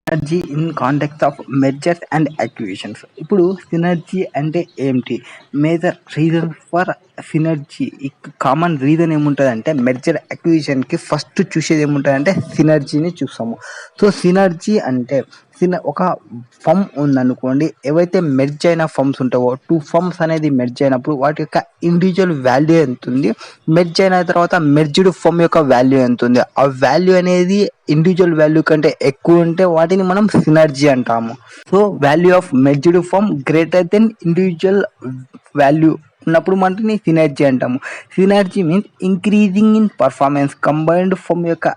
Synergy in context of mergers and acquisitions. ఇప్పుడు synergy అంటే ఏంటి? Major reason for synergy, common reason ఏముంటుందంటే merger అక్విజిషన్కి first చూసేది ఏముంటుందంటే సినర్జీని చూస్తాము. సో సినర్జీ అంటే ఒక ఫమ్ ఉందనుకోండి, ఏవైతే మెర్జ్ అయిన ఫమ్స్ ఉంటావో, టూ ఫమ్స్ అనేది మెర్జ్ అయినప్పుడు వాటి యొక్క ఇండివిజువల్ వాల్యూ ఎంత ఉంది, మెర్జ్ అయిన తర్వాత మెర్జ్డ్ ఫమ్ యొక్క వాల్యూ ఎంత ఉంది, ఆ వాల్యూ అనేది ఇండివిజువల్ వాల్యూ కంటే ఎక్కువ ఉంటే వాటిని మనం సినర్జీ అంటాము. So value of merged firm greater than individual value ఉన్నప్పుడు మనని సినర్జీ అంటాము. Synergy means increasing in performance, combined firm యొక్క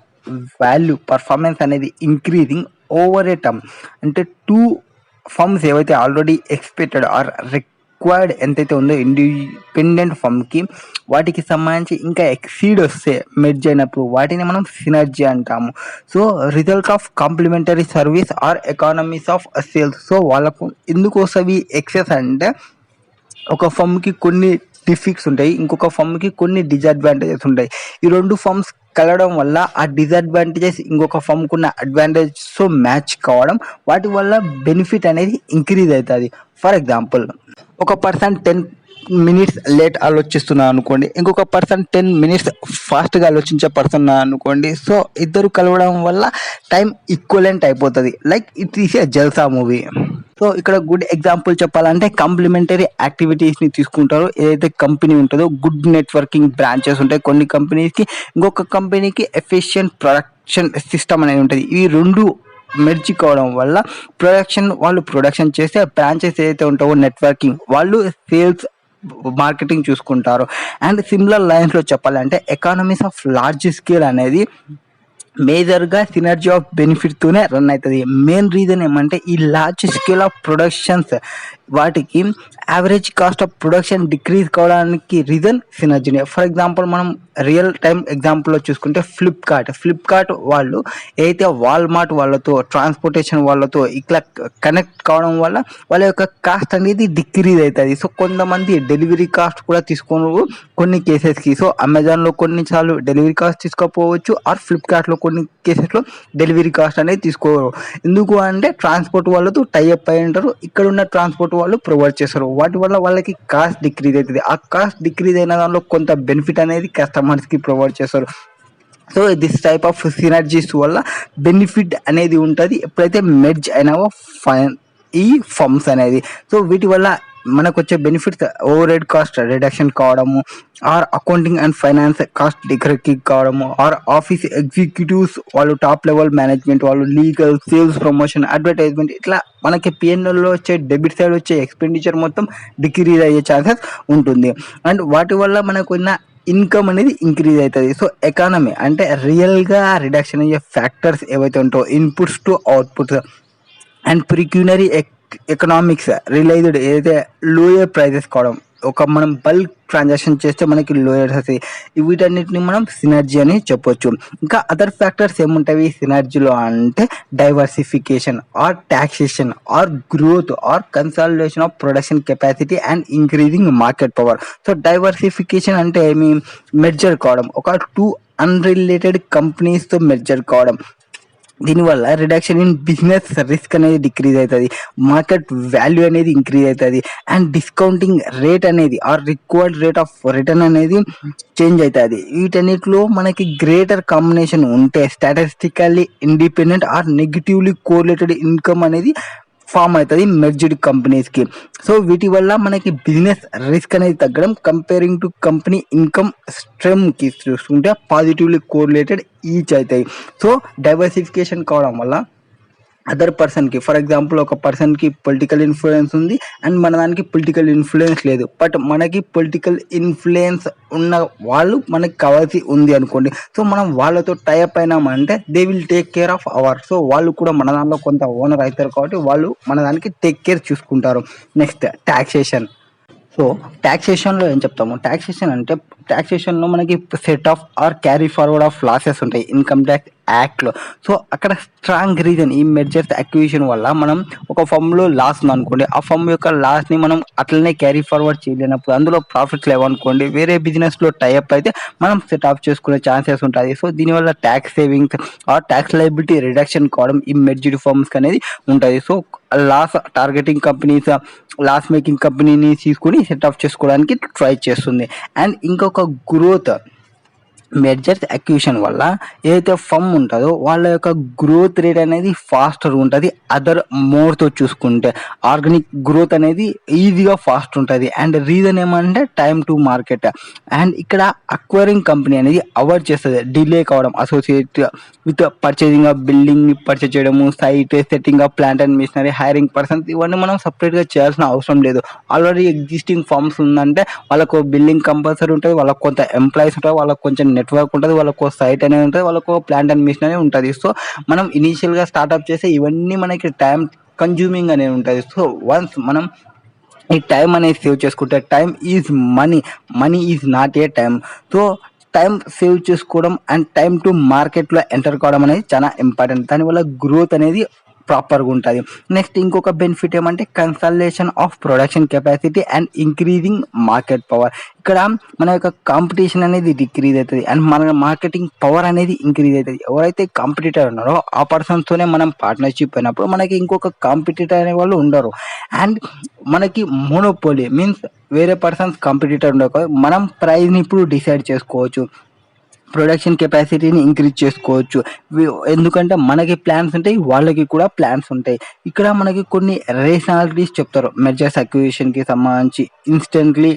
వాల్యూ పర్ఫార్మెన్స్ అనేది ఇంక్రీజింగ్ ఓవర్ ఏ టర్మ్. అంటే టూ ఫమ్స్ ఏవైతే ఆల్రెడీ ఎక్స్పెక్టెడ్ ఆర్ రిక్వైర్డ్ ఎంతైతే ఉందో ఇండిపెండెంట్ ఫమ్కి, వాటికి సంబంధించి ఇంకా ఎక్సీడ్ వస్తే మెర్జ్ అయినప్పుడు వాటిని మనం సినర్జీ అంటాము. So result of complementary service or economies of sales. So వాళ్ళకు ఎందుకు వస్తుంది ఎక్సెస్ అంటే, ఒక ఫమ్కి కొన్ని డిఫిక్ట్స్ ఉంటాయి, ఇంకొక ఫమ్కి కొన్ని డిసడ్వాంటేజెస్ ఉంటాయి. ఈ రెండు ఫమ్స్ కలవడం వల్ల ఆ డిసడ్వాంటేజెస్ ఇంకొక ఫమ్కి ఉన్న అడ్వాంటేజెస్తో మ్యాచ్ కావడం, వాటి వల్ల బెనిఫిట్ అనేది ఇంక్రీజ్ అవుతుంది. ఫర్ ఎగ్జాంపుల్, ఒక పర్సన్ 10 minutes లేట్ ఆలోచిస్తున్నాను అనుకోండి, ఇంకొక పర్సన్ 10 minutes ఫాస్ట్గా ఆలోచించే పర్సన్ అనుకోండి. సో ఇద్దరు కలవడం వల్ల టైం ఈక్వలెంట్ అయిపోతుంది. Like it is a Jalsa movie. So ఇక్కడ గుడ్ ఎగ్జాంపుల్ చెప్పాలంటే కాంప్లిమెంటరీ యాక్టివిటీస్ని తీసుకుంటారు. ఏదైతే కంపెనీ ఉంటుందో, గుడ్ నెట్వర్కింగ్ బ్రాంచెస్ ఉంటాయి కొన్ని కంపెనీస్కి, ఇంకొక కంపెనీకి ఎఫిషియంట్ ప్రొడక్షన్ సిస్టమ్ అనేది ఉంటుంది. ఈ రెండు మెర్జ్ కావడం వల్ల వాళ్ళు ప్రొడక్షన్ చేస్తే, బ్రాంచెస్ ఏదైతే ఉంటావో నెట్వర్కింగ్, వాళ్ళు సేల్స్ మార్కెటింగ్ చూసుకుంటారు. అండ్ సిమిలర్ లైన్స్లో చెప్పాలంటే ఎకానమీస్ ఆఫ్ లార్జ్ స్కేల్ అనేది మేజర్గా సినర్జీ ఆఫ్ బెనిఫిట్తోనే రన్ అవుతుంది. మెయిన్ రీజన్ ఏమంటే ఈ లార్జ్ స్కేల్ ఆఫ్ ప్రొడక్షన్స్, వాటికి average cost of production decrease కావడానికి రీజన్ సినర్జీనే. ఫర్ ఎగ్జాంపుల్, మనం రియల్ టైమ్ ఎగ్జాంపుల్లో చూసుకుంటే ఫ్లిప్కార్ట్ వాళ్ళు ఏదైతే వాల్మార్ట్ వాళ్ళతో, ట్రాన్స్పోర్టేషన్ వాళ్ళతో ఇట్లా కనెక్ట్ కావడం వల్ల వాళ్ళ యొక్క కాస్ట్ అనేది డిక్రీజ్ అవుతుంది. సో కొంతమంది డెలివరీ కాస్ట్ కూడా తీసుకోరు కొన్ని కేసెస్కి. సో అమెజాన్లో కొన్నిసార్లు డెలివరీ కాస్ట్ తీసుకోకపోవచ్చు, ఆర్ ఫ్లిప్కార్ట్లో కొన్ని కేసెస్లో డెలివరీ కాస్ట్ అనేది తీసుకోరు. ఎందుకు అంటే ట్రాన్స్పోర్ట్ వాళ్ళతో టైఅప్ అయి ఉంటారు, ఇక్కడ ఉన్న ట్రాన్స్పోర్ట్ వాళ్ళు ప్రొవైడ్ చేస్తారు. వాటి వల్ల వాళ్ళకి కాస్ట్ డిక్రీజ్ అవుతుంది. ఆ కాస్ట్ డిక్రీజ్ అయిన దానిలో కొంత బెనిఫిట్ అనేది కస్టమర్స్కి ప్రొవైడ్ చేస్తారు. So this type of synergies వల్ల బెనిఫిట్ అనేది ఉంటుంది ఎప్పుడైతే మెర్జ్ అయినావో ఈ ఫర్మ్స్ అనేది. సో వీటి వల్ల మనకు వచ్చే benefits overhead cost reduction కావడము, or accounting and finance cost decrease కావడము, ఆర్ ఆఫీస్ ఎగ్జిక్యూటివ్స్ వాళ్ళు, టాప్ లెవెల్ మేనేజ్మెంట్ వాళ్ళు, లీగల్, సేల్స్ ప్రమోషన్, అడ్వర్టైజ్మెంట్, ఇట్లా మనకి పిఎన్ఎల్లో వచ్చే డెబిట్ సైడ్ వచ్చే ఎక్స్పెండిచర్ మొత్తం డిక్రీజ్ అయ్యే ఛాన్సెస్ ఉంటుంది. అండ్ వాటి వల్ల మనకు ఉన్న ఇన్కమ్ అనేది ఇంక్రీజ్ అవుతుంది. సో ఎకానమీ అంటే రియల్గా రిడక్షన్ అయ్యే ఫ్యాక్టర్స్ ఏవైతే ఉంటాయో, inputs to outputs and pecuniary economics realised, ఏదైతే లోయర్ ప్రైజెస్ కావడం, ఒక మనం బల్క్ ట్రాన్సాక్షన్ చేస్తే మనకి లోయర్స్ వస్తాయి. వీటన్నిటిని మనం సినర్జీ అని చెప్పొచ్చు. ఇంకా అదర్ ఫ్యాక్టర్స్ ఏముంటాయి సినర్జీలో అంటే, diversification or taxation or growth or consolidation of production capacity and increasing market power. So diversification అంటే ఏమి, మెర్జర్ కావడం, ఒక టూ అన్రిలేటెడ్ కంపెనీస్తో మెర్జర్ కావడం. దీనివల్ల రిడక్షన్ ఇన్ బిజినెస్ రిస్క్ అనేది డిక్రీజ్ అవుతుంది, మార్కెట్ వాల్యూ అనేది ఇంక్రీజ్ అవుతుంది, అండ్ డిస్కౌంటింగ్ రేట్ అనేది or required rate of return అనేది చేంజ్ అవుతుంది. వీటన్నిటిలో మనకి గ్రేటర్ కాంబినేషన్ ఉంటే statistically independent or negatively correlated income అనేది ఫామ్ అవుతుంది మెర్జ్డ్ కంపెనీస్కి. సో వీటి వల్ల మనకి బిజినెస్ రిస్క్ అనేది తగ్గడం, కంపేరింగ్ టు కంపెనీ ఇన్కమ్ స్ట్రీమ్కి చూసుకుంటే పాజిటివ్లీ కోరిలేటెడ్ ఈచ్ అవుతాయి. సో డైవర్సిఫికేషన్ కావడం వల్ల అదర్ పర్సన్కి, ఫర్ ఎగ్జాంపుల్ ఒక పర్సన్కి పొలిటికల్ ఇన్ఫ్లుయెన్స్ ఉంది అండ్ మన దానికి పొలిటికల్ ఇన్ఫ్లుయెన్స్ లేదు, బట్ మనకి పొలిటికల్ ఇన్ఫ్లుయెన్స్ ఉన్న వాళ్ళు మనకి కావాల్సి ఉంది అనుకోండి. సో మనం వాళ్ళతో టైఅప్ అయినామంటే they will take care of our. So వాళ్ళు కూడా మన దానిలో కొంత ఓనర్ అవుతారు కాబట్టి వాళ్ళు మన దానికి టేక్ కేర్ చూసుకుంటారు. Next taxation. సో ట్యాక్సేషన్లో ఏం చెప్తాము, ట్యాక్సేషన్ అంటే ట్యాక్సేషన్లో మనకి set off or carry forward of losses ఉంటాయి. ఇన్కమ్ ట్యాక్స్, యాక్ట్లో. సో అక్కడ స్ట్రాంగ్ రీజన్ ఈ మెర్జర్స్ అక్విజిషన్ వల్ల మనం ఒక ఫర్మ్‌లో లాస్ ఉందనుకోండి, ఆ ఫర్మ్ యొక్క లాస్‌ని మనం అట్లనే క్యారీ ఫార్వర్డ్ చేయలేనప్పుడు, అందులో ప్రాఫిట్స్ లేవనుకోండి, వేరే బిజినెస్‌లో టై అప్ అయితే మనం సెట్ ఆఫ్ చేసుకునే ఛాన్సెస్ ఉంటాయి. సో దీనివల్ల tax savings or tax liability reduction కావడం ఈ మెర్జ్డ్ ఫర్మ్స్‌కి అనేది ఉంటది. So loss targeting companies loss making కంపెనీని తీసుకొని సెట్ ఆఫ్ చేసుకోవడానికి ట్రై చేస్తుంది. అండ్ ఇంకొక గ్రోత్ మెర్జర్స్ అక్విజిషన్ వల్ల ఏదైతే ఫర్మ్ ఉంటుందో వాళ్ళ యొక్క గ్రోత్ రేట్ అనేది ఫాస్టర్ ఉంటుంది. అదర్ మోర్తో చూసుకుంటే ఆర్గానిక్ గ్రోత్ అనేది ఈజీగా ఫాస్ట్ ఉంటుంది. అండ్ రీజన్ ఏమంటే టైమ్ టు మార్కెట్. అండ్ ఇక్కడ అక్వైరింగ్ కంపెనీ అనేది అవాయిడ్ చేస్తుంది డిలే కావడం associate with purchasing of building purchase చేయడము, site setting of plant and machinery, hiring persons, ఇవన్నీ మనం సపరేట్గా చేయాల్సిన అవసరం లేదు. ఆల్రెడీ ఎగ్జిస్టింగ్ ఫార్మ్స్ ఉందంటే వాళ్ళకు బిల్డింగ్ కంపల్సరీ ఉంటుంది, వాళ్ళకు కొంత ఎంప్లాయీస్ ఉంటారు, వాళ్ళకు కొంచెం నెట్వర్క్ ఉంటుంది, వాళ్ళకు సైట్ అనేది ఉంటుంది, వాళ్ళకు ప్లాంట్ అండ్ మిషన్ అనేది ఉంటుంది. సో మనం ఇనీషియల్గా స్టార్ట్అప్ చేస్తే ఇవన్నీ మనకి టైం కన్జ్యూమింగ్ అనేది ఉంటుంది. సో వన్స్ మనం ఈ టైం అనేది సేవ్ చేసుకుంటే time is money, money is not a time. So time save చేసుకోవడం అండ్ టైం టు మార్కెట్లో ఎంటర్ కావడం అనేది చాలా ఇంపార్టెంట్. దానివల్ల గ్రోత్ అనేది ప్రాపర్గా ఉంటుంది. నెక్స్ట్ ఇంకొక బెనిఫిట్ ఏమంటే consultation of production capacity and increasing market power. ఇక్కడ మన యొక్క కాంపిటీషన్ అనేది డిక్రీజ్ అవుతుంది అండ్ మన మార్కెటింగ్ పవర్ అనేది ఇంక్రీజ్ అవుతుంది. ఎవరైతే కాంపిటీటర్ ఉన్నారో ఆ పర్సన్స్తోనే మనం పార్ట్నర్షిప్ అయినప్పుడు మనకి ఇంకొక కాంపిటీటర్ అనే వాళ్ళు ఉండరు. అండ్ మనకి మోనోపోలీ మీన్స్ వేరే పర్సన్స్ కాంపిటీటర్ ఉండక మనం ప్రైస్ని ఇప్పుడు డిసైడ్ చేసుకోవచ్చు, ప్రొడక్షన్ కెపాసిటీని ఇంక్రీజ్ చేసుకోవచ్చు. ఎందుకంటే మనకి ప్లాన్స్ ఉంటాయి, వాళ్ళకి కూడా ప్లాన్స్ ఉంటాయి. ఇక్కడ మనకి కొన్ని రేషనాలిటీస్ చెప్తారు మెర్జర్స్ అక్విజిషన్కి సంబంధించి. Instantly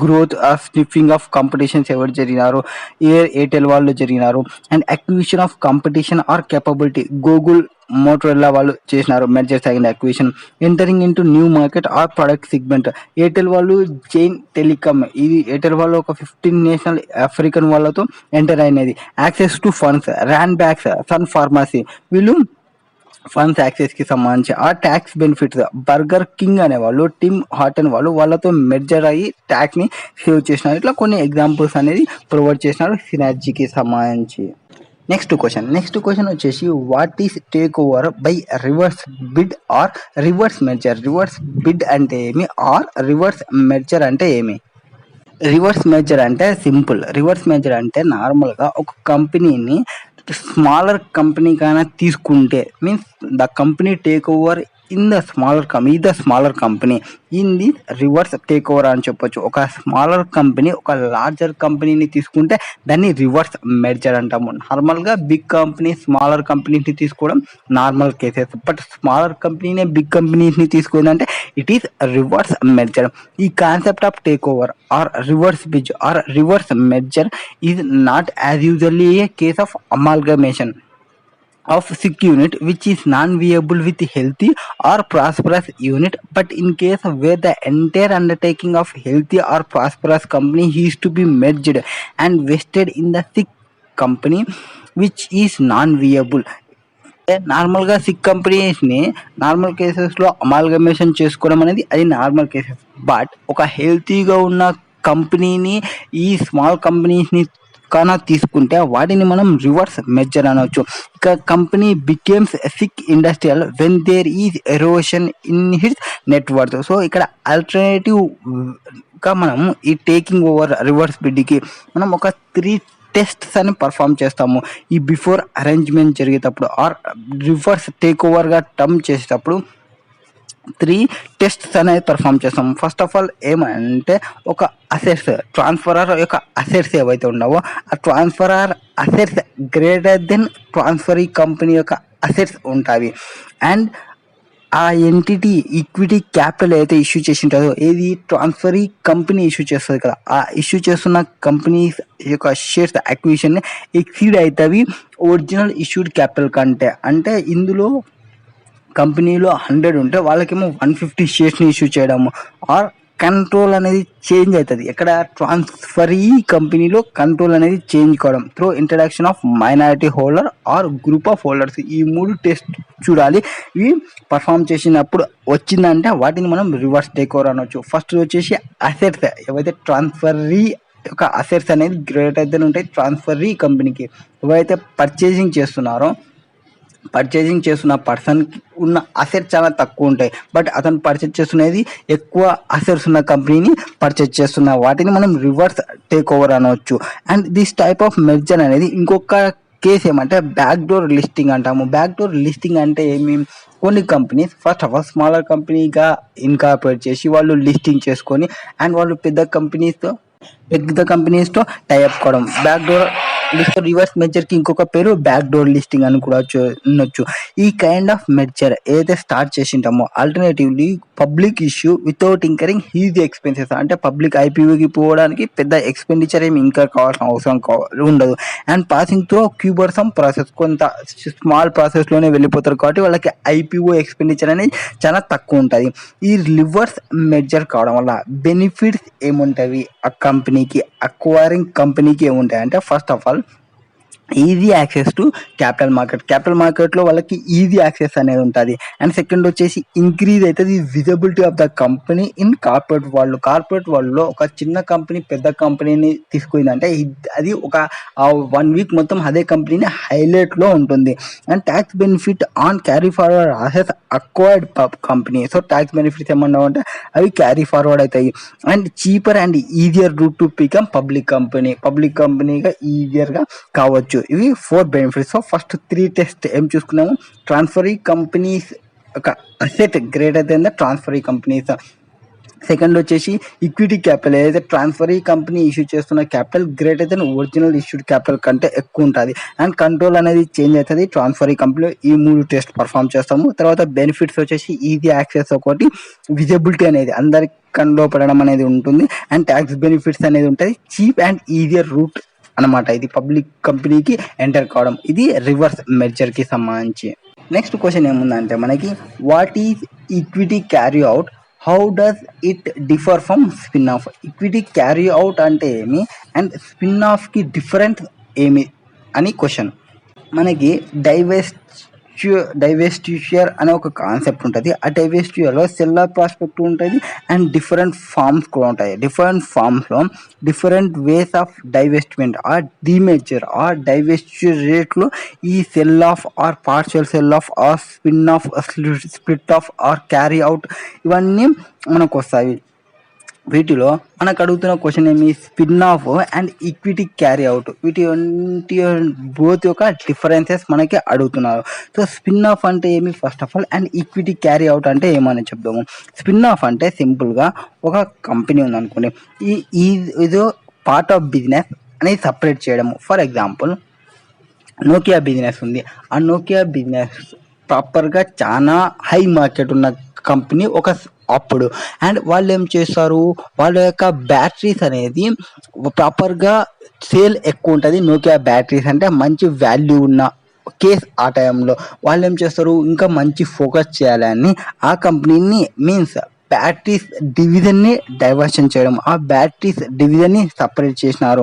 growth sniffing of competitions ఎవరు జరిగినారు, ఎయిర్టెల్ వాళ్ళు జరిగినారు. And acquisition of competition or capability, Google Motorola వాళ్ళు చేసినారు mergers and acquisition. Entering into new market or product segment, Airtel వాళ్ళు జైన్ టెలికామ్, ఇది ఎయిర్టెల్ వాళ్ళు ఒక 15 నేషనల్ ఆఫ్రికన్ వాళ్ళతో ఎంటర్ అయినది. Access to funds, Ranbaxy, Sun pharmacy, వీళ్ళు ఫండ్స్ యాక్సెస్కి సంబంధించి. ఆ ట్యాక్స్ బెనిఫిట్స్, బర్గర్ కింగ్ అనేవాళ్ళు టిమ్ హార్టన్ వాళ్ళు వాళ్ళతో మెర్జర్ అయ్యి ట్యాక్స్ని సేవ్ చేసినారు. ఇట్లా కొన్ని ఎగ్జాంపుల్స్ అనేది ప్రొవైడ్ చేసినారు సినర్జీకి సంబంధించి. నెక్స్ట్ క్వశ్చన్ వచ్చేసి what is take over by reverse bid or reverse merger. Reverse bid అంటే ఏమి ఆర్ రివర్స్ మెర్జర్ అంటే ఏమి? రివర్స్ మెర్జర్ అంటే సింపుల్. రివర్స్ మెర్జర్ అంటే నార్మల్గా ఒక కంపెనీని స్మాలర్ కంపెనీ కైనా తీసుకుంటే means the company take over in the smaller company in the reverse take over అని చెప్పొచ్చు. ఒక స్మాలర్ కంపెనీ ఒక లార్జర్ కంపెనీని తీసుకుంటే దాన్ని రివర్స్ మెర్జర్ అంటాము. నార్మల్గా బిగ్ కంపెనీ స్మాలర్ కంపెనీని తీసుకోవడం నార్మల్ కేసెస్, బట్ స్మాలర్ కంపెనీనే బిగ్ కంపెనీస్ని తీసుకుందంటే ఇట్ ఈస్ రివర్స్ మెర్జర్. ఈ concept of takeover or reverse bid or reverse merger is not as usually a case of amalgamation of sick unit which is non-viable with healthy or prosperous unit, but in case of where the entire undertaking of healthy or prosperous company is to be merged and vested in the sick company which is non-viable. నార్మల్గా sick కంపెనీస్ని normal కేసెస్లో amalgamation చేసుకోవడం అనేది అది normal cases, but ఒక హెల్తీగా ఉన్న కంపెనీని ఈ స్మాల్ కంపెనీస్ని కానీ తీసుకుంటే వాటిని మనం రివర్స్ మెర్జర్ అనవచ్చు. ఇక company becomes sick industrial when there is erosion in its network. So ఇక్కడ ఆల్టర్నేటివ్గా మనం ఈ టేకింగ్ ఓవర్ రివర్స్ బిడ్కి మనం ఒక 3 టెస్ట్స్ అని పర్ఫామ్ చేస్తాము. ఈ బిఫోర్ అరేంజ్మెంట్ జరిగేటప్పుడు ఆర్ రివర్స్ టేక్ ఓవర్గా టర్మ్ చేసేటప్పుడు 3 టెస్ట్స్ అనేది పర్ఫామ్ చేస్తాం. ఫస్ట్ ఆఫ్ ఆల్ ఏమంటే ఒక అసెట్స్ ట్రాన్స్ఫరర్ యొక్క అసెట్స్ ఏవైతే ఉన్నావో ఆ transferor assets greater than transferee company యొక్క అసెట్స్ ఉంటాయి. అండ్ ఆ ఎంటిటీ ఈక్విటీ క్యాపిటల్ అయితే ఇష్యూ చేసి ఉంటుందో ఏది ట్రాన్స్ఫరీ కంపెనీ ఇష్యూ చేస్తుంది కదా, ఆ ఇష్యూ చేస్తున్న కంపెనీ యొక్క షేర్స్ అక్విజిషన్ ఎక్సీడ్ అవుతాయి ఒరిజినల్ ఇష్యూడ్ క్యాపిటల్ కంటే. అంటే ఇందులో కంపెనీలో 100 ఉంటే వాళ్ళకేమో 150 షేర్స్ని ఇష్యూ చేయడము ఆర్ కంట్రోల్ అనేది చేంజ్ అవుతుంది. ఎక్కడ ట్రాన్స్ఫరీ కంపెనీలో కంట్రోల్ అనేది చేంజ్ కావడం through introduction of minority holder or group of holders. ఈ 3 టెస్ట్ చూడాలి. ఇవి పర్ఫామ్ చేసినప్పుడు వచ్చిందంటే వాటిని మనం రివర్స్ టేక్ ఓవర్ అనవచ్చు. ఫస్ట్ వచ్చేసి అసెట్స్ ఏవైతే ట్రాన్స్ఫరీ యొక్క అసెట్స్ అనేది గ్రేటర్ దెన్ ఉంటాయి ట్రాన్స్ఫరీ కంపెనీకి. ఎవరైతే పర్చేసింగ్ చేస్తున్న పర్సన్కి ఉన్న అసెట్స్ చాలా తక్కువ ఉంటాయి, బట్ అతను పర్చేజ్ చేస్తున్నది ఎక్కువ అసెట్స్ ఉన్న కంపెనీని పర్చేజ్ చేస్తున్న వాటిని మనం రివర్స్ టేక్ ఓవర్ అనవచ్చు. And this type of merger అనేది ఇంకొక కేసు ఏమంటే బ్యాక్ డోర్ లిస్టింగ్ అంటాము. బ్యాక్ డోర్ లిస్టింగ్ అంటే ఏమి, కొన్ని companies first of all smaller కంపెనీగా ఇన్కార్పొరేట్ చేసి వాళ్ళు లిస్టింగ్ చేసుకొని అండ్ వాళ్ళు పెద్ద కంపెనీస్తో టైఅప్ కావడం. బ్యాక్ డోర్ రివర్స్ మెర్జర్కి ఇంకొక పేరు బ్యాక్ డోర్ లిస్టింగ్ అని కూడా ఉండొచ్చు. ఈ కైండ్ ఆఫ్ మెర్జర్ ఏదైతే స్టార్ట్ చేసింటామో alternatively public issue without incurring huge expenses, అంటే పబ్లిక్ ఐపీఓకి పోవడానికి పెద్ద ఎక్స్పెండిచర్ ఏమి ఇంకర్ కావాల్సిన అవసరం ఉండదు. అండ్ పాసింగ్ త్రూ క్యూబర్సమ్ ప్రాసెస్, కొంత స్మాల్ ప్రాసెస్లోనే వెళ్ళిపోతారు కాబట్టి వాళ్ళకి ఐపీఓ ఎక్స్పెండిచర్ అనేది చాలా తక్కువ ఉంటుంది. ఈ రివర్స్ మెర్జర్ కావడం వల్ల బెనిఫిట్స్ ఏముంటాయి ఆ కంపెనీకి, అక్వైరింగ్ కంపెనీకి ఏముంటాయి అంటే, first of all easy access to capital మార్కెట్లో వాళ్ళకి ఈజీ యాక్సెస్ అనేది ఉంటుంది. అండ్ సెకండ్ వచ్చేసి ఇంక్రీజ్ అవుతుంది visibility of the company in corporate వరల్డ్లో. ఒక చిన్న కంపెనీ పెద్ద కంపెనీని తీసుకుందంటే అది ఒక 1 వీక్ మొత్తం అదే కంపెనీని హైలైట్లో ఉంటుంది. And tax benefit on carry forward assess acquired company. So tax benefits ఏమన్నా ఉంటే అవి క్యారీ ఫార్వర్డ్ అవుతాయి. And cheaper and easier route to become public కంపెనీగా ఈజియర్గా కావచ్చు. ఇవి 4 బెనిఫిట్స్. సో ఫస్ట్ 3 టెస్ట్ ఏం చూసుకున్నాము, ట్రాన్స్ఫరీ కంపెనీస్ ఒక asset greater than the transferee companies. Second వచ్చేసి ఈక్విటీ క్యాపిటల్, ఏదైతే ట్రాన్స్ఫరీ కంపెనీ ఇష్యూ చేస్తున్న capital greater than original issued capital కంటే ఎక్కువ ఉంటుంది. అండ్ కంట్రోల్ అనేది చేంజ్ అవుతుంది ట్రాన్స్ఫరీ కంపెనీలో. ఈ 3 టెస్ట్ పర్ఫామ్ చేస్తాము. తర్వాత బెనిఫిట్స్ వచ్చేసి ఈజీ యాక్సెస్ ఒకటి, విజిబిలిటీ అనేది అందరికి కన్లో పడడం అనేది ఉంటుంది, అండ్ ట్యాక్స్ బెనిఫిట్స్ అనేది ఉంటుంది, చీప్ అండ్ ఈజియర్ రూట్ అనమాట. ఇది పబ్లిక్ కంపెనీకి ఎంటర్ కావడం. ఇది రివర్స్ మెర్జర్కి సంబంధించి. నెక్స్ట్ క్వశ్చన్ ఏముందంటే మనకి, what is equity carry out, how does it differ from spin off? Equity carry out అంటే ఏమి అండ్ స్పిన్ ఆఫ్కి డిఫరెంట్ ఏమి అని క్వశ్చన్. మనకి డైవెస్ట్యూర్ అనే ఒక కాన్సెప్ట్ ఉంటుంది. ఆ డైవెస్ట్యూర్లో సెల్లర్ ప్రాస్పెక్ట్ ఉంటుంది అండ్ డిఫరెంట్ ఫార్మ్స్ కూడా ఉంటాయి. డిఫరెంట్ ఫార్మ్స్లో different ways of divestment or demerger or divestiture రేట్లో ఈ sell off or partial sell off or spin off, split off or carry out, ఇవన్నీ మనకు వస్తాయి. వీటిలో మనకు అడుగుతున్న క్వశ్చన్ ఏమి, spin off and equity carry out, వీటి బోత్ యొక్క డిఫరెన్సెస్ మనకి అడుగుతున్నారు. సో స్పిన్ ఆఫ్ అంటే ఏమి first of all, and equity carry out అంటే ఏమని చెప్దాము. స్పిన్ ఆఫ్ అంటే సింపుల్గా ఒక కంపెనీ ఉందనుకోండి, ఇదో పార్ట్ ఆఫ్ బిజినెస్ అనేది సపరేట్ చేయడము. ఫర్ ఎగ్జాంపుల్ నోకియా బిజినెస్ ఉంది. ఆ నోకియా బిజినెస్ ప్రాపర్గా చాలా హై మార్కెట్ ఉన్న కంపెనీ అప్పుడు. అండ్ వాళ్ళు ఏం చేస్తారు, వాళ్ళ యొక్క బ్యాటరీస్ అనేది ప్రాపర్గా సేల్ ఎక్కువ ఉంటుంది. నోకియా బ్యాటరీస్ అంటే మంచి వాల్యూ ఉన్న కేస్. ఆ టైంలో వాళ్ళు ఏం చేస్తారు, ఇంకా మంచి ఫోకస్ చేయాలని ఆ కంపెనీని మీన్స్ బ్యాటరీస్ డివిజన్ని డైవర్షన్ చేయడం, ఆ బ్యాటరీస్ డివిజన్ని సపరేట్ చేసినారు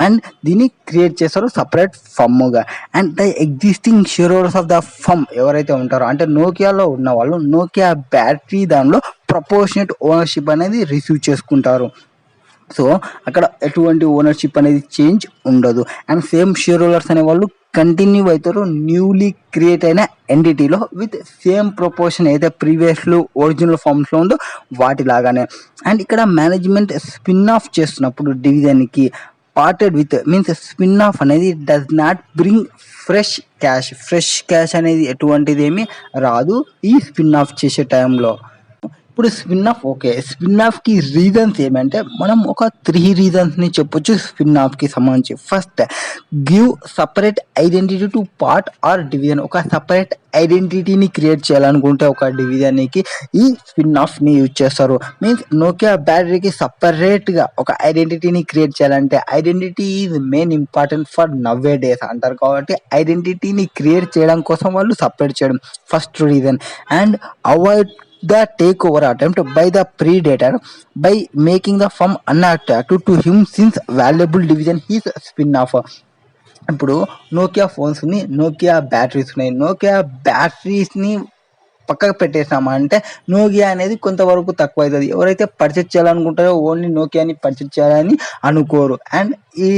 అండ్ దీన్ని క్రియేట్ చేస్తారు సపరేట్ ఫమ్గా. And the existing shareholders of the firm ఎవరైతే ఉంటారో, అంటే నోకియాలో ఉన్న వాళ్ళు నోకియా బ్యాటరీ దానిలో ప్రపోర్షనేట్ ఓనర్షిప్ అనేది రిసీవ్ చేసుకుంటారు. సో అక్కడ ఎటువంటి ఓనర్షిప్ అనేది చేంజ్ ఉండదు. అండ్ సేమ్ షేర్ హోల్డర్స్ అనే వాళ్ళు కంటిన్యూ అవుతారు న్యూలీ క్రియేట్ అయిన ఎంటిటీలో విత్ సేమ్ ప్రపోర్షన్ ఏదైతే ప్రీవియస్లో ఒరిజినల్ ఫామ్స్లో ఉందో వాటిలాగానే. అండ్ ఇక్కడ మేనేజ్మెంట్ స్పిన్ ఆఫ్ చేస్తున్నప్పుడు డివిజన్కి parted with means spin off అనేది does not bring fresh cash అనేది ఎటువంటిది ఏమీ రాదు ఈ స్పిన్ ఆఫ్ చేసే టైంలో. ఇప్పుడు స్పిన్ ఆఫ్కి రీజన్స్ ఏమంటే మనం ఒక 3 రీజన్స్ని చెప్పొచ్చు స్పిన్ ఆఫ్కి సంబంధించి. First, give separate identity to part or division. ఒక సపరేట్ ఐడెంటిటీని క్రియేట్ చేయాలనుకుంటే ఒక డివిజన్కి ఈ స్పిన్ ఆఫ్ని యూజ్ చేస్తారు. మీన్స్ నోకియా బ్యాటరీకి సపరేట్గా ఒక ఐడెంటిటీని క్రియేట్ చేయాలంటే identity is main important for నవ్వే డేస్ అంటారు. కాబట్టి ఐడెంటిటీని క్రియేట్ చేయడం కోసం వాళ్ళు సపరేట్ చేయడం first reason. And avoid the takeover attempt by the predator by making the firm unattractive to him since valuable division is spin-off. ఇప్పుడు Nokia phones ఉన్నాయి, Nokia batteries ఉన్నాయి. నోకియా బ్యాటరీస్ని పక్కకు పెట్టేసామా అంటే నోకియా అనేది కొంతవరకు తక్కువ అవుతుంది. ఎవరైతే పర్చేజ్ చేయాలనుకుంటారో ఓన్లీ నోకియాని పర్చేజ్ చేయాలని అనుకోరు. అండ్ ఈ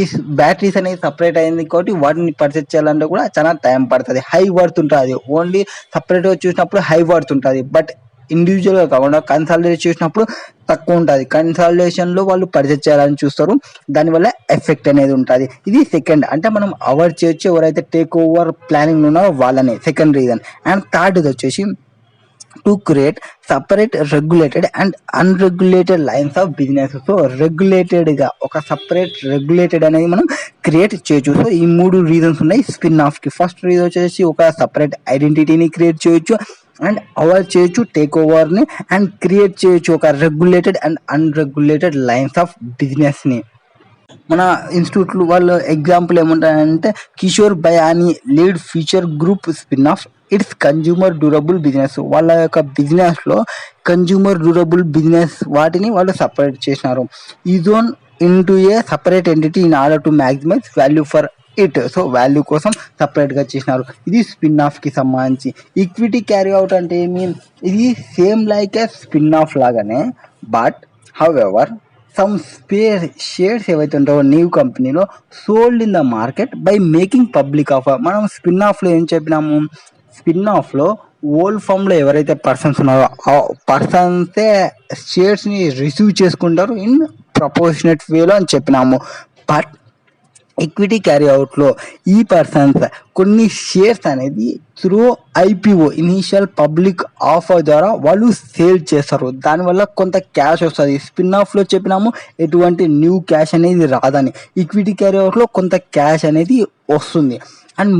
బ్యాటరీస్ అనేది సపరేట్ అయింది కాబట్టి వాటిని పర్చేజ్ చేయాలంటే కూడా చాలా టైం పడుతుంది. హై వర్త్ ఉంటుంది. ఓన్లీ సపరేట్గా చూసినప్పుడు హై వర్త్ ఉంటుంది. బట్ ఇండివిజువల్గా కాకుండా కన్సాలిడేట్ చేసినప్పుడు తక్కువ ఉంటుంది. కన్సాలిడేషన్లో వాళ్ళు పర్చేజ్ చేయాలని చూస్తారు, దానివల్ల ఎఫెక్ట్ అనేది ఉంటుంది. ఇది సెకండ్, అంటే మనం అవాయిడ్ చేయొచ్చు ఎవరైతే టేక్ ఓవర్ ప్లానింగ్ ఉన్నారో వాళ్ళని. Second reason. అండ్ థర్డ్ది వచ్చేసి to create separate regulated and unregulated lines of business. So రెగ్యులేటెడ్గా ఒక సపరేట్ రెగ్యులేటెడ్ అనేది మనం క్రియేట్ చేయొచ్చు. సో ఈ 3 రీజన్స్ ఉన్నాయి స్పిన్ ఆఫ్కి. ఫస్ట్ రీజన్ వచ్చేసి ఒక సపరేట్ ఐడెంటిటీని క్రియేట్ చేయొచ్చు, అండ్ అవాయిడ్ చేయొచ్చు టేక్ ఓవర్ని, అండ్ క్రియేట్ చేయొచ్చు ఒక regulated and unregulated lines of బిజినెస్ని. మన ఇన్స్టిట్యూట్లు వాళ్ళు ఎగ్జాంపుల్ ఏముంటాయంటే Kishore Biyani lead Future Group spin off its consumer durable business. వాళ్ళ యొక్క బిజినెస్లో కన్జ్యూమర్ డ్యూరబుల్ బిజినెస్ వాటిని వాళ్ళు సపరేట్ చేసినారు. ఈ zone into a separate entity in order to maximize value for it. So value కోసం సపరేట్గా చేసినారు. ఇది స్పిన్ ఆఫ్కి సంబంధించి. ఈక్విటీ క్యారీ అవుట్ అంటే ఏమి? ఇది సేమ్ లైక్ ఏ స్పిన్ ఆఫ్ లాగానే, బట్ హౌఎవర్ సమ్ షేర్స్ ఏవైతే ఉంటాయో న్యూ కంపెనీలో sold in the market by making public offer. మనం స్పిన్ ఆఫ్లో ఏం చెప్పినాము? స్పిన్ ఆఫ్లో ఓల్డ్ ఫామ్లో ఎవరైతే పర్సన్స్ ఉన్నారో ఆ పర్సన్సే షేర్స్ని రిసీవ్ చేసుకుంటారు ఇన్ ప్రపోర్షనేట్ వేలో అని చెప్పినాము. బట్ ఈక్విటీ క్యారీ అవుట్లో ఈ పర్సన్స్ కొన్ని షేర్స్ అనేది through IPO initial public offer ద్వారా వాళ్ళు సేల్ చేస్తారు. దానివల్ల కొంత క్యాష్ వస్తుంది. స్పిన్ ఆఫ్లో చెప్పినాము ఎటువంటి న్యూ క్యాష్ అనేది రాదని. ఈక్విటీ క్యారీ అవుట్లో కొంత క్యాష్ అనేది వస్తుంది. అండ్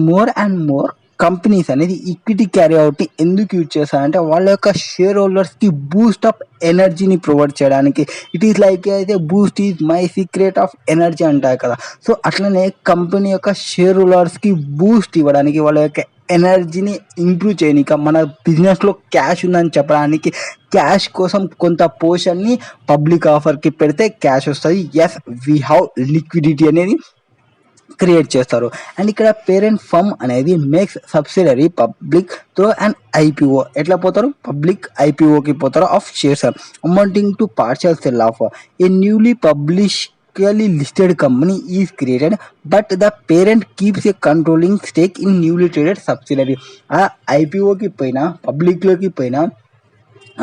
మోర్ కంపెనీస్ అనేది ఈక్విటీ క్యారీ అవుట్ని ఎందుకు యూజ్ చేస్తారంటే వాళ్ళ యొక్క షేర్ హోల్డర్స్కి బూస్ట్ ఆఫ్ ఎనర్జీని ప్రొవైడ్ చేయడానికి. ఇట్ ఈస్ లైక్ అయితే Boost is my secret of energy అంటారు కదా. సో అట్లనే కంపెనీ యొక్క షేర్ హోల్డర్స్కి బూస్ట్ ఇవ్వడానికి, వాళ్ళ యొక్క ఎనర్జీని ఇంప్రూవ్ చేయడానికి, మన బిజినెస్లో క్యాష్ ఉందని చెప్పడానికి, క్యాష్ కోసం కొంత పోర్షన్ని పబ్లిక్ ఆఫర్కి పెడితే క్యాష్ వస్తుంది. ఎస్ వీ హ్యావ్ లిక్విడిటీ అనేది క్రియేట్ చేస్తారు. అండ్ ఇక్కడ పేరెంట్ ఫర్మ్ అనేది makes subsidiary public through and IPO. ఎట్లా పోతారు? పబ్లిక్ ఐపీఓకి పోతారు of shares amounting to partial sell off a newly publicly listed company is created but the parent keeps a controlling stake in newly traded subsidiary. ఆ ఐపీఓకి పోయినా పబ్లిక్లోకి పోయినా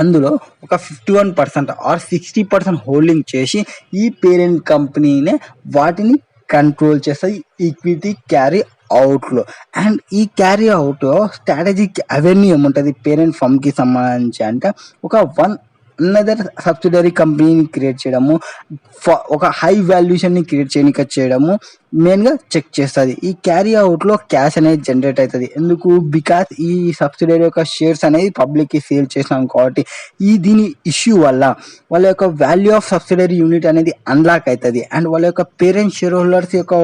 అందులో ఒక 51% ఆర్ 60% హోల్డింగ్ చేసి ఈ పేరెంట్ కంపెనీనే వాటిని కంట్రోల్ చేస్తుంది ఈక్విటీ క్యారీ అవుట్లో. అండ్ ఈ క్యారీ అవుట్ స్ట్రాటజిక్ అవెన్యూ ఏముంటుంది పేరెంట్ ఫర్మ్కి సంబంధించి అంటే ఒక అనదర్ సబ్సిడరీ కంపెనీని క్రియేట్ చేయడము, ఒక హై వాల్యుయేషన్ని క్రియేట్ చేయడము మెయిన్గా చెక్ చేస్తుంది. ఈ క్యారీ అవుట్లో క్యాష్ అనేది జనరేట్ అవుతుంది. ఎందుకు? బికాస్ ఈ సబ్సిడరీ యొక్క షేర్స్ అనేది పబ్లిక్కి సేల్ చేసినాం కాబట్టి. దీని ఇష్యూ వల్ల వాళ్ళ యొక్క వాల్యూ ఆఫ్ సబ్సిడరీ యూనిట్ అనేది అన్లాక్ అవుతుంది. అండ్ వాళ్ళ యొక్క పేరెంట్ షేర్ హోల్డర్స్ యొక్క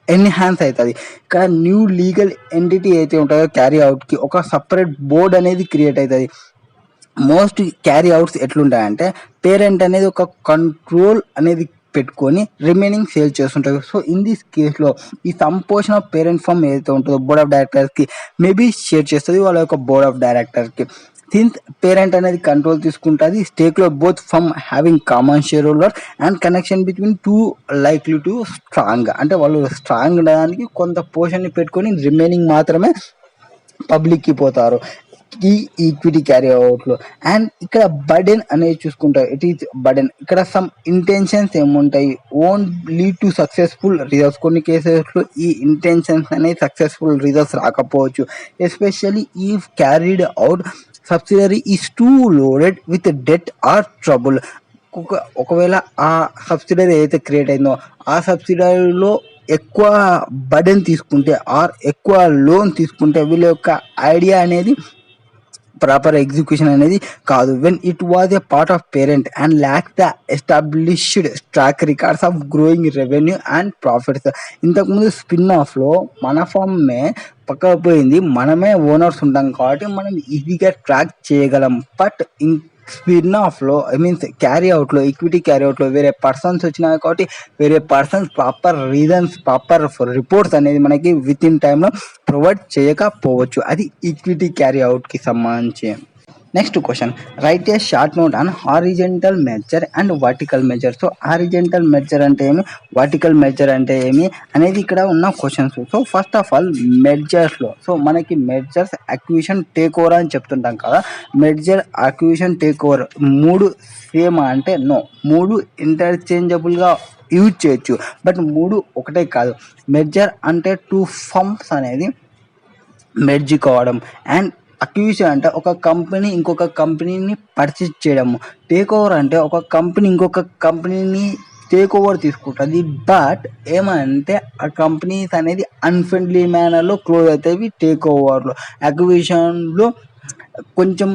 ఎన్హాన్స్ అవుతుంది. ఇక్కడ న్యూ లీగల్ ఎంటిటీ అయితే ఉంటుందో క్యారీ అవుట్కి ఒక సపరేట్ బోర్డ్ అనేది క్రియేట్ అవుతుంది. మోస్ట్ క్యారీ అవుట్స్ ఎట్లుంటాయంటే పేరెంట్ అనేది ఒక కంట్రోల్ అనేది పెట్టుకొని రిమైనింగ్ సేల్ చేస్తుంటారు. సో ఇన్ దిస్ కేసులో ఈ some portion of parent firm ఏదైతే ఉంటుందో బోర్డ్ ఆఫ్ డైరెక్టర్స్కి మేబీ షేర్ చేస్తుంది వాళ్ళ యొక్క బోర్డ్ ఆఫ్ డైరెక్టర్కి. సిన్స్ పేరెంట్ అనేది కంట్రోల్ తీసుకుంటుంది స్టేక్లో both firm having common share holder and connection between two likely to strong. అంటే వాళ్ళు స్ట్రాంగ్ ఉండడానికి కొంత పోర్షన్ని పెట్టుకొని రిమైనింగ్ మాత్రమే పబ్లిక్కి పోతారు ఈ ఈక్విటీ క్యారీ అవుట్లో. అండ్ ఇక్కడ బర్డెన్ అనేది చూసుకుంటారు. It is burden. ఇక్కడ సమ్ ఇంటెన్షన్స్ ఏముంటాయి? Won't lead to successful results. కొన్ని కేసెస్లో ఈ ఇంటెన్షన్స్ అనేది సక్సెస్ఫుల్ రిజల్ట్స్ రాకపోవచ్చు. ఎస్పెషల్లీ ఈ carried out subsidiary is too loaded with debt or trouble. ఒకవేళ ఆ సబ్సిడరీ ఏదైతే క్రియేట్ అయిందో ఆ సబ్సిడరీలో ఎక్కువ బర్డెన్ తీసుకుంటే ఆర్ ఎక్కువ లోన్ తీసుకుంటే వీళ్ళ యొక్క ఐడియా అనేది ప్రాపర్ ఎగ్జిక్యూషన్ అనేది కాదు. When it was a part of parent and lack the established track records of growing revenue and profits. ఇంతకుముందు స్పిన్ ఆఫ్లో మన ఫామ్మే పక్కకు పోయింది, మనమే ఓనర్స్ ఉంటాం కాబట్టి మనం ఈజీగా ట్రాక్ చేయగలం. బట్ స్పిన్ ఆఫ్లో క్యారీ అవుట్లో ఈక్విటీ క్యారీ అవుట్లో వేరే పర్సన్స్ వచ్చినాయి కాబట్టి వేరే persons proper reasons proper reports అనేది మనకి విత్ ఇన్ టైంలో ప్రొవైడ్ చేయకపోవచ్చు. అది ఈక్విటీ క్యారీ అవుట్కి సంబంధించి. Next question, write a short note on horizontal merger and vertical merger. So horizontal merger అంటే ఏమి, వర్టికల్ మెర్జర్ అంటే ఏమి అనేది ఇక్కడ ఉన్న questions. So first of all మెర్జర్స్లో, సో మనకి మెర్జర్స్, అక్విజిషన్, టేక్ ఓవర్ అని చెప్తుంటాం కదా. మెర్జర్, అక్విజిషన్, టేక్ ఓవర్ మూడు సేమ్ అంటే నో, మూడు ఇంటర్చేంజబుల్గా యూజ్ చేయొచ్చు, బట్ మూడు ఒకటే కాదు. మెర్జర్ అంటే టూ ఫర్మ్స్ అనేది మెర్జ్ కావడం, అండ్ అక్విజిషన్ అంటే ఒక కంపెనీ ఇంకొక కంపెనీని పర్చేజ్ చేయడము, టేక్ ఓవర్ అంటే ఒక కంపెనీ ఇంకొక కంపెనీని టేక్ ఓవర్ తీసుకుంటుంది, బట్ ఏమంటే ఆ కంపెనీస్ అనేది అన్ఫ్రెండ్లీ మేనర్లో క్లోజ్ అవుతాయి టేక్ ఓవర్లో. అక్విజిషన్లో కొంచెం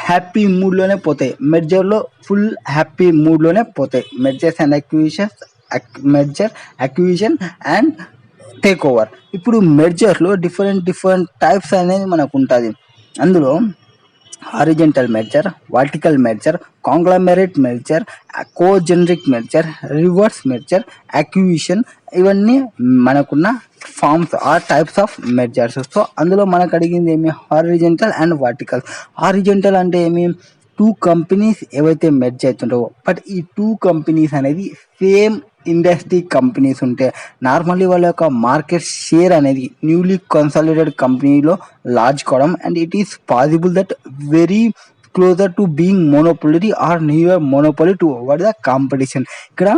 హ్యాపీ మూడ్లోనే పోతాయి, మెర్జర్లో ఫుల్ హ్యాపీ మూడ్లోనే పోతాయి. Mergers and acquisitions, merger, acquisition and takeover. ఇప్పుడు మెర్జర్లో డిఫరెంట్ టైప్స్ అనేది మనకు ఉంటుంది. అందులో horizontal merger, vertical merger, conglomerate merger, congeneric merger, reverse merger, acquisition, ఇవన్నీ మనకున్న forms or types of mergers. So అందులో మనకు అడిగింది ఏమి, హారిజెంటల్ అండ్ వర్టికల్. హారిజెంటల్ అంటే ఏమి, టూ కంపెనీస్ ఏవైతే మెర్జ్ అవుతుంటావో, బట్ ఈ టూ కంపెనీస్ అనేది సేమ్ ఇండస్ట్రీ కంపెనీస్ ఉంటే నార్మల్లీ వాళ్ళ యొక్క మార్కెట్ షేర్ అనేది న్యూలీ కన్సాలిడేటెడ్ కంపెనీలో లార్జ్ కావడం, and it is possible that very closer to being monopoly or near monopoly to over the competition. ఇక్కడ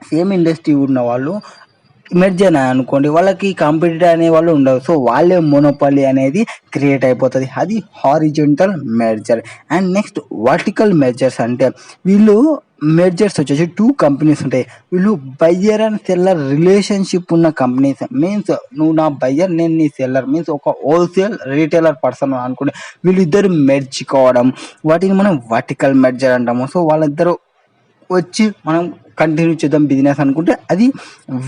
సేమ్ ఇండస్ట్రీ ఉన్న వాళ్ళు మెర్జ్ అని అనుకోండి, వాళ్ళకి కాంపిటీటర్ అనే వాళ్ళు ఉండవు, సో వాళ్ళే మోనోపాలీ అనేది క్రియేట్ అయిపోతుంది. అది horizontal merger. And next vertical mergers అంటే వీళ్ళు మెర్జర్స్ వచ్చేసి టూ కంపెనీస్ ఉంటాయి, వీళ్ళు బయ్యర్ అండ్ సెల్లర్ రిలేషన్షిప్ ఉన్న కంపెనీస్. మీన్స్ నువ్వు నా బయ్యర్, నేను నీ సెల్లర్, మీన్స్ ఒక హోల్సేల్ రీటైలర్ పర్సన్ అనుకోండి, వీళ్ళిద్దరు మెర్జ్ కావడం, వాటిని మనం వర్టికల్ మెర్జర్ అంటాము. సో వాళ్ళిద్దరు వచ్చి మనం కంటిన్యూ చేద్దాం బిజినెస్ అనుకుంటే అది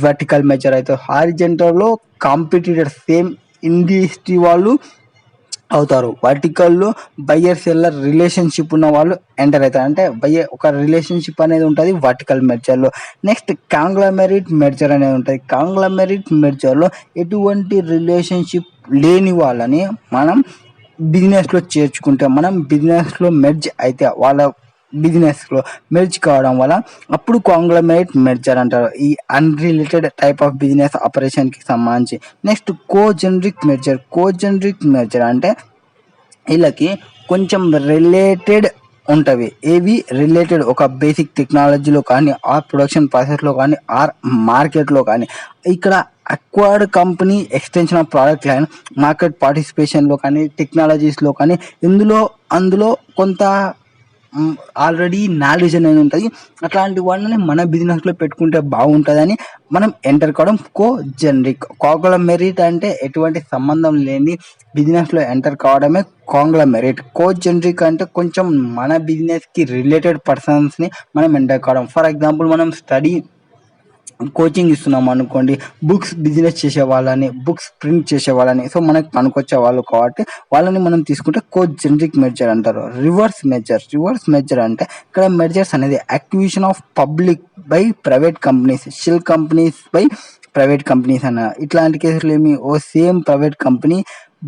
వర్టికల్ మెర్జర్ అవుతుంది. హారిజెంటల్లో కాంపిటీటర్ సేమ్ ఇండస్ట్రీ వాళ్ళు అవుతారు, వర్టికల్లో బయ్యర్ సెల్లర్ రిలేషన్షిప్ ఉన్న వాళ్ళు ఎంటర్ అవుతారు, అంటే బయ్యర్ ఒక రిలేషన్షిప్ అనేది ఉంటుంది వర్టికల్ మెర్జర్లో. నెక్స్ట్ కాంగ్లమెరేట్ మెర్జర్ అనేది ఉంటుంది. కాంగ్లమెరేట్ మెర్జర్లో ఎటువంటి రిలేషన్షిప్ లేని వాళ్ళని మనం బిజినెస్లో చేర్చుకుంటే, మనం బిజినెస్లో మెర్జ్ అయితే వాళ్ళ బిజినెస్లో మెర్జ్ కావడం వల్ల అప్పుడు కాంగ్లమెరేట్ మెర్జర్ అంటారు, ఈ అన్రిలేటెడ్ టైప్ ఆఫ్ బిజినెస్ ఆపరేషన్కి సంబంధించి. Next congeneric merger. Congeneric merger అంటే వీళ్ళకి కొంచెం రిలేటెడ్ ఉంటవి. ఏవి రిలేటెడ్, ఒక బేసిక్ టెక్నాలజీలో కానీ, ఆర్ ప్రొడక్షన్ ప్రాసెస్లో కానీ, ఆర్ మార్కెట్లో కానీ. ఇక్కడ acquired company extension of product line, market పార్టిసిపేషన్లో కానీ, టెక్నాలజీస్లో కానీ, అందులో కొంత ఆల్రెడీ నాలెడ్జ్ అనేది ఉంటుంది. అట్లాంటి వాళ్ళని మన బిజినెస్లో పెట్టుకుంటే బాగుంటుందని మనం ఎంటర్ కావడం కోజెనరిక్. కాంగ్లమెరేట్ అంటే ఎటువంటి సంబంధం లేని బిజినెస్లో ఎంటర్ కావడమే కాంగ్లమెరేట్. కోజెనరిక్ అంటే కొంచెం మన బిజినెస్కి రిలేటెడ్ పర్సన్స్ని మనం ఎంటర్ కావడం. ఫర్ ఎగ్జాంపుల్ మనం స్టడీ కోచింగ్ ఇస్తున్నాం అనుకోండి, బుక్స్ బిజినెస్ చేసే వాళ్ళని, బుక్స్ ప్రింట్ చేసే వాళ్ళని, సో మనకు పనికొచ్చే వాళ్ళు కాబట్టి వాళ్ళని మనం తీసుకుంటే కోజెనరిక్ మెర్జర్ అంటారు. రివర్స్ మెర్జర్ అంటే ఇక్కడ మెర్జర్స్ అనేది acquisition of public by private companies, shell companies by private companies అన్న. ఇట్లాంటి కేసులు ఏమి, ఓ same private company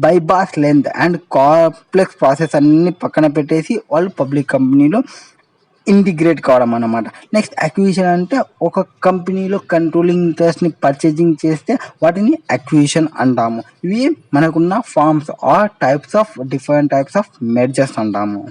bypass length and complex process అన్ని పక్కన పెట్టేసి వాళ్ళు పబ్లిక్ కంపెనీలో ఇంటిగ్రేట్ కావడం అన్నమాట. నెక్స్ట్ అక్విజిషన్ అంటే ఒక కంపెనీలో కంట్రోలింగ్ ఇంట్రెస్ట్ని పర్చేజింగ్ చేస్తే వాటిని అక్విజిషన్ అంటాము. ఇవి మనకున్న forms or types of different types of mergers అంటాము.